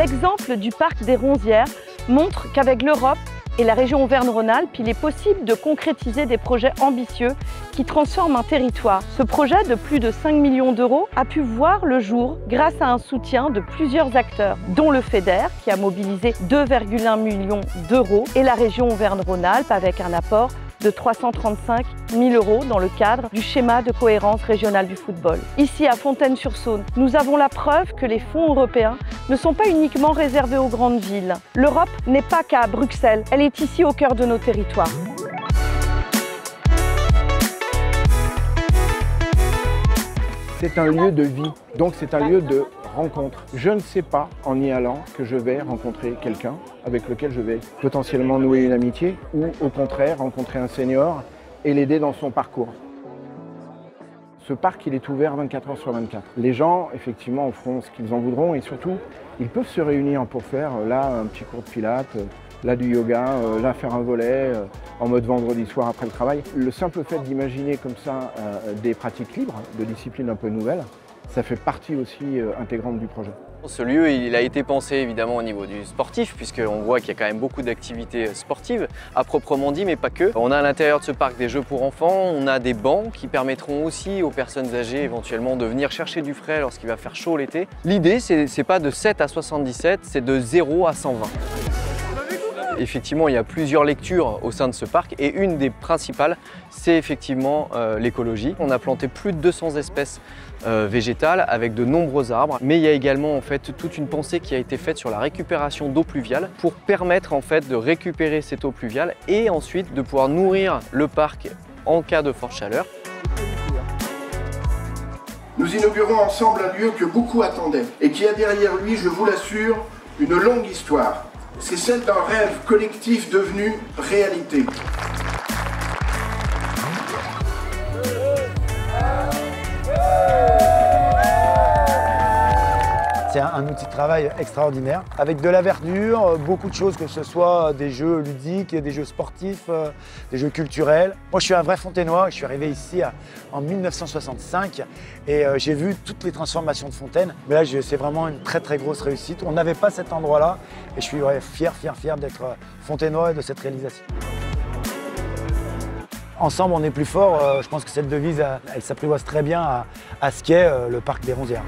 L'exemple du parc des Ronzières montre qu'avec l'Europe et la région Auvergne-Rhône-Alpes, il est possible de concrétiser des projets ambitieux qui transforment un territoire. Ce projet de plus de 5 millions d'euros a pu voir le jour grâce à un soutien de plusieurs acteurs, dont le FEDER qui a mobilisé 2,1 millions d'euros et la région Auvergne-Rhône-Alpes avec un apport de 335 000 € dans le cadre du schéma de cohérence régionale du football. Ici, à Fontaine-sur-Saône, nous avons la preuve que les fonds européens ne sont pas uniquement réservés aux grandes villes. L'Europe n'est pas qu'à Bruxelles, elle est ici au cœur de nos territoires. C'est un lieu de vie, donc c'est un lieu de rencontre. Je ne sais pas, en y allant, que je vais rencontrer quelqu'un avec lequel je vais potentiellement nouer une amitié ou au contraire rencontrer un senior et l'aider dans son parcours. Ce parc, il est ouvert 24 heures sur 24. Les gens, effectivement, feront ce qu'ils en voudront et surtout, ils peuvent se réunir pour faire là un petit cours de pilates, là du yoga, là faire un volley en mode vendredi soir après le travail. Le simple fait d'imaginer comme ça des pratiques libres, de disciplines un peu nouvelles, ça fait partie aussi intégrante du projet. Ce lieu, il a été pensé évidemment au niveau du sportif, puisqu'on voit qu'il y a quand même beaucoup d'activités sportives, à proprement dit, mais pas que. On a à l'intérieur de ce parc des jeux pour enfants, on a des bancs qui permettront aussi aux personnes âgées éventuellement de venir chercher du frais lorsqu'il va faire chaud l'été. L'idée, c'est pas de 7 à 77, c'est de 0 à 120. Effectivement, il y a plusieurs lectures au sein de ce parc et une des principales, c'est effectivement l'écologie. On a planté plus de 200 espèces végétales avec de nombreux arbres, mais il y a également en fait toute une pensée qui a été faite sur la récupération d'eau pluviale pour permettre en fait de récupérer cette eau pluviale et ensuite de pouvoir nourrir le parc en cas de forte chaleur. Nous inaugurons ensemble un lieu que beaucoup attendaient et qui a derrière lui, je vous l'assure, une longue histoire. C'est celle d'un rêve collectif devenu réalité. C'est un outil de travail extraordinaire, avec de la verdure, beaucoup de choses, que ce soit des jeux ludiques, des jeux sportifs, des jeux culturels. Moi, je suis un vrai Fontainois, je suis arrivé ici en 1965 et j'ai vu toutes les transformations de Fontaine. Mais là, c'est vraiment une très très grosse réussite. On n'avait pas cet endroit-là et je suis fier d'être Fontainois et de cette réalisation. Ensemble, on est plus fort. Je pense que cette devise, elle s'apprivoise très bien à ce qu'est le parc des Ronzières.